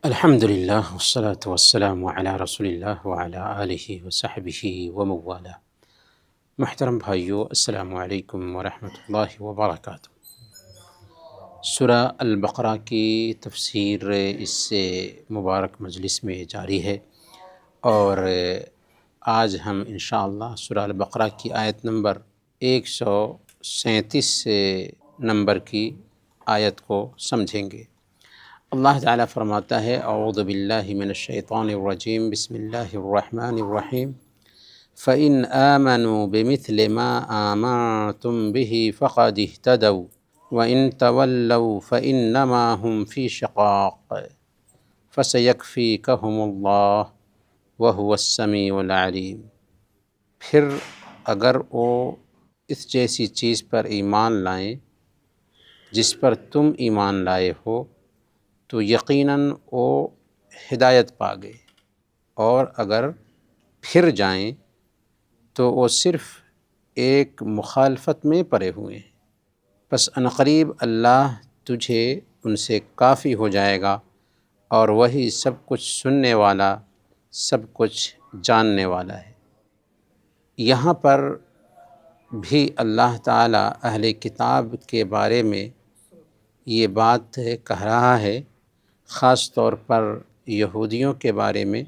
الحمدللہ والصلاة والسلام علی رسول اللہ وعلی آلہ وصحبہ ومن والہ۔ محترم بھائیو، السلام علیکم ورحمۃ اللہ وبرکاتہ۔ سورہ البقرہ کی تفسیر اس مبارک مجلس میں جاری ہے، اور آج ہم انشاءاللہ سورہ البقرہ کی آیت نمبر 137 نمبر کی آیت کو سمجھیں گے۔ اللہ تعالیٰ فرماتا ہے: اعوذ باللہ من الشیطان الرجیم، بسم اللہ الرحمن الرحیم، فَإِنْ آمَنُوا بِمِثْلِ مَا آمَنْتُمْ بِهِ فَقَدِ اهْتَدَوْا وَإِنْ تَوَلَّوْا فَإِنَّمَا هُمْ فِي شِقَاقٍ فَسَيَكْفِيكَهُمُ اللَّهُ وَهُوَ السَّمِيعُ الْعَلِيمُ۔ پھر اگر وہ اس جیسی چیز پر ایمان لائیں جس پر تم ایمان لائے ہو تو یقیناً وہ ہدایت پا گئے، اور اگر پھر جائیں تو وہ صرف ایک مخالفت میں پڑے ہوئے ہیں۔ پس عنقریب اللہ تجھے ان سے کافی ہو جائے گا، اور وہی سب کچھ سننے والا، سب کچھ جاننے والا ہے۔ یہاں پر بھی اللہ تعالیٰ اہل کتاب کے بارے میں یہ بات کہہ رہا ہے، خاص طور پر یہودیوں کے بارے میں،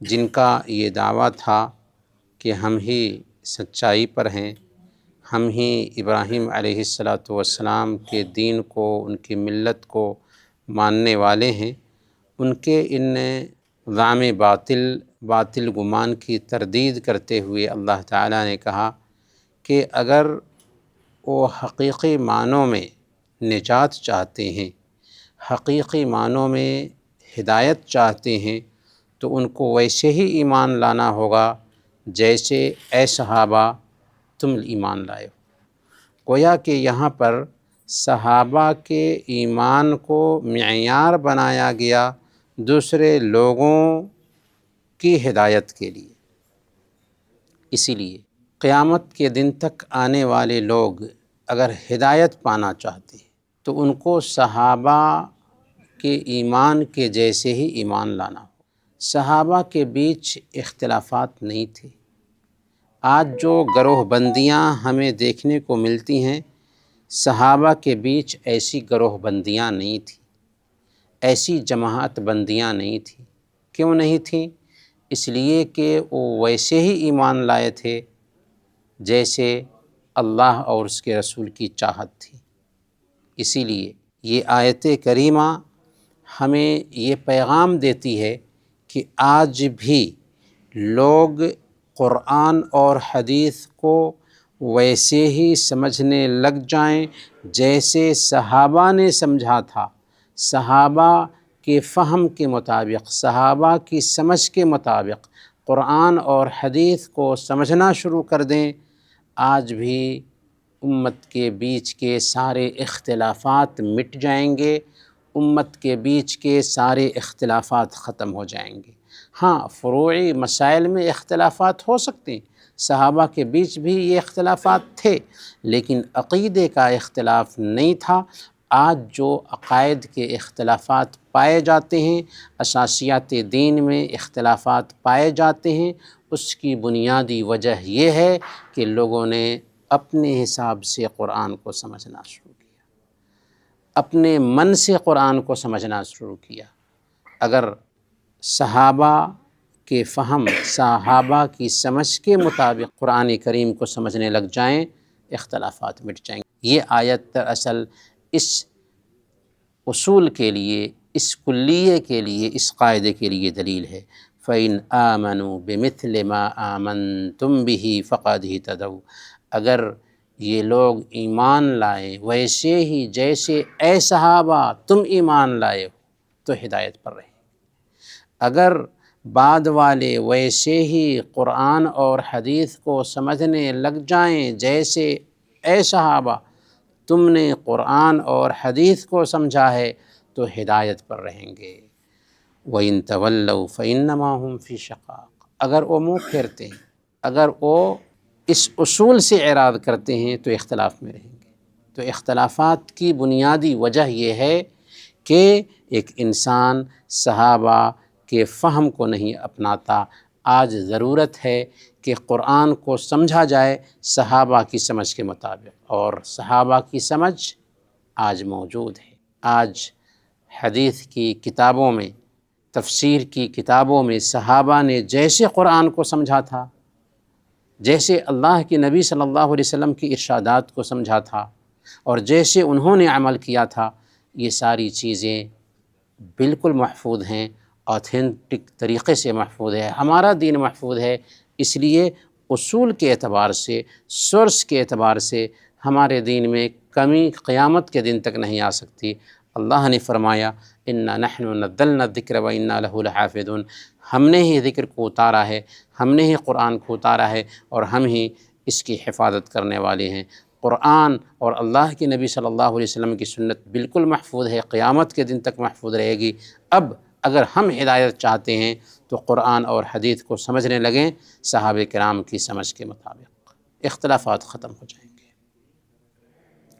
جن کا یہ دعویٰ تھا کہ ہم ہی سچائی پر ہیں، ہم ہی ابراہیم علیہ السلام کے دین کو، ان کی ملت کو ماننے والے ہیں۔ ان کے ان زعم باطل گمان کی تردید کرتے ہوئے اللہ تعالیٰ نے کہا کہ اگر وہ حقیقی معنوں میں نجات چاہتے ہیں، حقیقی معنوں میں ہدایت چاہتے ہیں، تو ان کو ویسے ہی ایمان لانا ہوگا جیسے اے صحابہ تم ایمان لائے ہو۔ گویا کہ یہاں پر صحابہ کے ایمان کو معیار بنایا گیا دوسرے لوگوں کی ہدایت کے لیے۔ اسی لیے قیامت کے دن تک آنے والے لوگ اگر ہدایت پانا چاہتے ہیں تو ان کو صحابہ کے ایمان کے جیسے ہی ایمان لانا ہو۔ صحابہ کے بیچ اختلافات نہیں تھے۔ آج جو گروہ بندیاں ہمیں دیکھنے کو ملتی ہیں، صحابہ کے بیچ ایسی گروہ بندیاں نہیں تھیں، ایسی جماعت بندیاں نہیں تھیں۔ کیوں نہیں تھیں؟ اس لیے کہ وہ ویسے ہی ایمان لائے تھے جیسے اللہ اور اس کے رسول کی چاہت تھی۔ اسی لیے یہ آیت کریمہ ہمیں یہ پیغام دیتی ہے کہ آج بھی لوگ قرآن اور حدیث کو ویسے ہی سمجھنے لگ جائیں جیسے صحابہ نے سمجھا تھا، صحابہ کے فہم کے مطابق، صحابہ کی سمجھ کے مطابق قرآن اور حدیث کو سمجھنا شروع کر دیں۔ آج بھی امت کے بیچ کے سارے اختلافات مٹ جائیں گے، امت کے بیچ کے سارے اختلافات ختم ہو جائیں گے۔ ہاں، فروعی مسائل میں اختلافات ہو سکتے ہیں، صحابہ کے بیچ بھی یہ اختلافات تھے، لیکن عقیدے کا اختلاف نہیں تھا۔ آج جو عقائد کے اختلافات پائے جاتے ہیں، اساسیات دین میں اختلافات پائے جاتے ہیں، اس کی بنیادی وجہ یہ ہے کہ لوگوں نے اپنے حساب سے قرآن کو سمجھنا شروع کیا، اپنے من سے قرآن کو سمجھنا شروع کیا۔ اگر صحابہ کے فہم، صحابہ کی سمجھ کے مطابق قرآن کریم کو سمجھنے لگ جائیں، اختلافات مٹ جائیں گے۔ یہ آیت دراصل اس اصول کے لیے، اس کلیے کے لیے، اس قاعدے کے لیے دلیل ہے۔ فَإِنْ آمَنُوا بِمِثْلِ مَا آمَنْتُمْ بِهِ فَقَدِ اهْتَدَوْا۔ اگر یہ لوگ ایمان لائیں ویسے ہی جیسے اے صحابہ تم ایمان لائے ہو تو ہدایت پر رہیں۔ اگر بعد والے ویسے ہی قرآن اور حدیث کو سمجھنے لگ جائیں جیسے اے صحابہ تم نے قرآن اور حدیث کو سمجھا ہے تو ہدایت پر رہیں گے۔ وَإِن تَوَلَّوْا فَإِنَّمَا هُمْ فِي شِقَاقٍ۔ اگر وہ منہ پھیرتے ہیں، اگر وہ اس اصول سے اعراض کرتے ہیں تو اختلاف میں رہیں گے۔ تو اختلافات کی بنیادی وجہ یہ ہے کہ ایک انسان صحابہ کے فہم کو نہیں اپناتا۔ آج ضرورت ہے کہ قرآن کو سمجھا جائے صحابہ کی سمجھ کے مطابق، اور صحابہ کی سمجھ آج موجود ہے۔ آج حدیث کی کتابوں میں، تفسیر کی کتابوں میں صحابہ نے جیسے قرآن کو سمجھا تھا، جیسے اللہ کے نبی صلی اللہ علیہ وسلم کی ارشادات کو سمجھا تھا، اور جیسے انہوں نے عمل کیا تھا، یہ ساری چیزیں بالکل محفوظ ہیں، آتھینٹک طریقے سے محفوظ ہے۔ ہمارا دین محفوظ ہے، اس لیے اصول کے اعتبار سے، سورس کے اعتبار سے ہمارے دین میں کمی قیامت کے دن تک نہیں آ سکتی۔ اللہ نے فرمایا اِنَّا نَحْنُ نَزَّلْنَا الذِّكْرَ وَإِنَّا لَهُ لَحَافِظُونَ، ہم نے ہی ذکر کو اتارا ہے، ہم نے ہی قرآن کو اتارا ہے، اور ہم ہی اس کی حفاظت کرنے والے ہیں۔ قرآن اور اللہ کے نبی صلی اللہ علیہ وسلم کی سنت بالکل محفوظ ہے، قیامت کے دن تک محفوظ رہے گی۔ اب اگر ہم ہدایت چاہتے ہیں تو قرآن اور حدیث کو سمجھنے لگیں صحابہ کرام کی سمجھ کے مطابق، اختلافات ختم ہو جائیں گے۔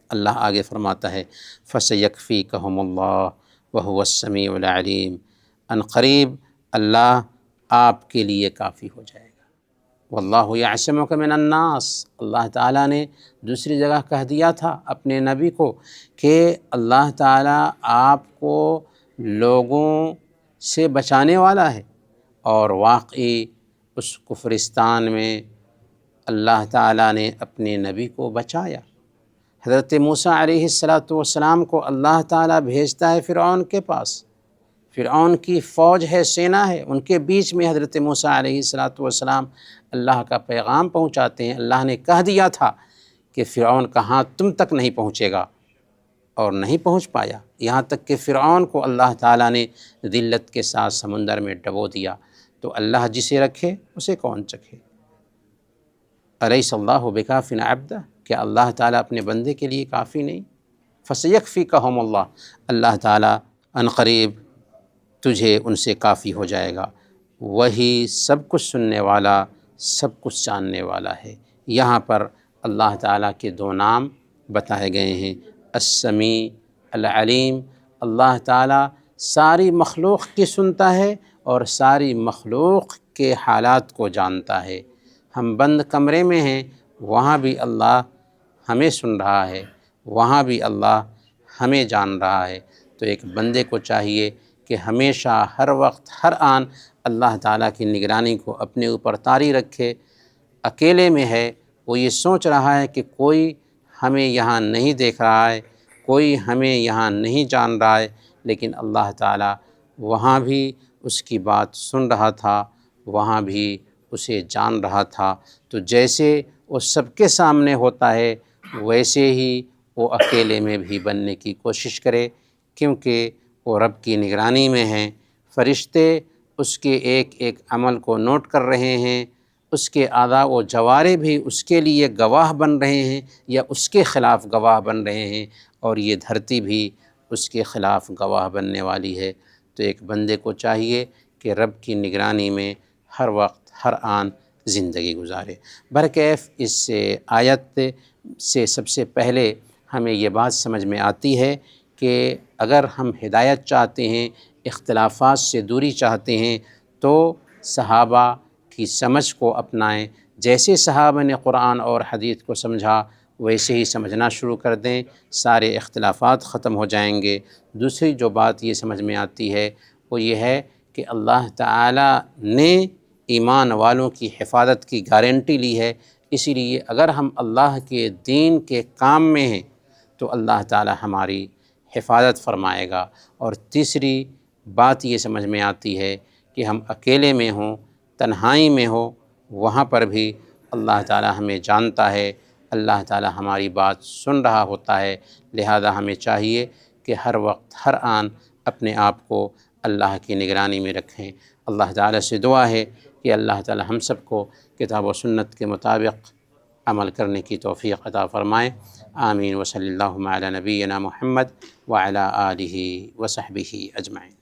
اللہ آگے فرماتا ہے فَسَيَكْفِيكَهُمُ اللَّهُ وَهُوَ السَّمِيعُ الْعَلِيمُ، ان قریب اللہ آپ کے لیے کافی ہو جائے گا۔ وَاللَّهُ يَعْصِمُكَ مِنَ النَّاسِ، اللہ تعالیٰ نے دوسری جگہ کہہ دیا تھا اپنے نبی کو کہ اللہ تعالیٰ آپ کو لوگوں سے بچانے والا ہے، اور واقعی اس کفرستان میں اللہ تعالیٰ نے اپنے نبی کو بچایا۔ حضرت موسیٰ علیہ السلام کو اللہ تعالیٰ بھیجتا ہے فرعون کے پاس، فرعون کی فوج ہے، سینا ہے، ان کے بیچ میں حضرت موسیٰ علیہ السلام اللہ کا پیغام پہنچاتے ہیں۔ اللہ نے کہہ دیا تھا کہ فرعون کا ہاتھ تم تک نہیں پہنچے گا، اور نہیں پہنچ پایا، یہاں تک کہ فرعون کو اللہ تعالیٰ نے ذلت کے ساتھ سمندر میں ڈبو دیا۔ تو اللہ جسے رکھے اسے کون چکھے؟ الیس اللہ بکافٍ عبدہ، کیا اللہ تعالیٰ اپنے بندے کے لیے کافی نہیں؟ فسیکفیکہم اللہ، اللہ تعالیٰ ان قریب تجھے ان سے کافی ہو جائے گا، وہی سب کچھ سننے والا، سب کچھ جاننے والا ہے۔ یہاں پر اللہ تعالیٰ کے دو نام بتائے گئے ہیں، السمیع، العلیم۔ اللہ تعالیٰ ساری مخلوق کی سنتا ہے اور ساری مخلوق کے حالات کو جانتا ہے۔ ہم بند کمرے میں ہیں، وہاں بھی اللہ ہمیں سن رہا ہے، وہاں بھی اللہ ہمیں جان رہا ہے۔ تو ایک بندے کو چاہیے کہ ہمیشہ، ہر وقت، ہر آن اللہ تعالیٰ کی نگرانی کو اپنے اوپر طاری رکھے۔ اکیلے میں ہے، وہ یہ سوچ رہا ہے کہ کوئی ہمیں یہاں نہیں دیکھ رہا ہے، کوئی ہمیں یہاں نہیں جان رہا ہے، لیکن اللہ تعالیٰ وہاں بھی اس کی بات سن رہا تھا، وہاں بھی اسے جان رہا تھا۔ تو جیسے وہ سب کے سامنے ہوتا ہے، ویسے ہی وہ اکیلے میں بھی بننے کی کوشش کرے، کیونکہ وہ رب کی نگرانی میں ہیں۔ فرشتے اس کے ایک ایک عمل کو نوٹ کر رہے ہیں، اس کے اعضاء و جوارح بھی اس کے لیے گواہ بن رہے ہیں یا اس کے خلاف گواہ بن رہے ہیں، اور یہ دھرتی بھی اس کے خلاف گواہ بننے والی ہے۔ تو ایک بندے کو چاہیے کہ رب کی نگرانی میں ہر وقت، ہر آن زندگی گزارے۔ برکیف اس آیت سے سب سے پہلے ہمیں یہ بات سمجھ میں آتی ہے کہ اگر ہم ہدایت چاہتے ہیں، اختلافات سے دوری چاہتے ہیں، تو صحابہ کی سمجھ کو اپنائیں۔ جیسے صحابہ نے قرآن اور حدیث کو سمجھا، ویسے ہی سمجھنا شروع کر دیں، سارے اختلافات ختم ہو جائیں گے۔ دوسری جو بات یہ سمجھ میں آتی ہے وہ یہ ہے کہ اللہ تعالیٰ نے ایمان والوں کی حفاظت کی گارنٹی لی ہے، اسی لیے اگر ہم اللہ کے دین کے کام میں ہیں تو اللہ تعالیٰ ہماری حفاظت فرمائے گا۔ اور تیسری بات یہ سمجھ میں آتی ہے کہ ہم اکیلے میں ہوں، تنہائی میں ہو، وہاں پر بھی اللہ تعالیٰ ہمیں جانتا ہے، اللہ تعالیٰ ہماری بات سن رہا ہوتا ہے۔ لہذا ہمیں چاہیے کہ ہر وقت، ہر آن اپنے آپ کو اللہ کی نگرانی میں رکھیں۔ اللہ تعالیٰ سے دعا ہے کہ اللہ تعالیٰ ہم سب کو کتاب و سنت کے مطابق عمل کرنے کی توفیق عطا فرمائے۔ آمین۔ وصلی اللہ علی نبینا محمد وعلی آلہ وصحبہ اجمعین۔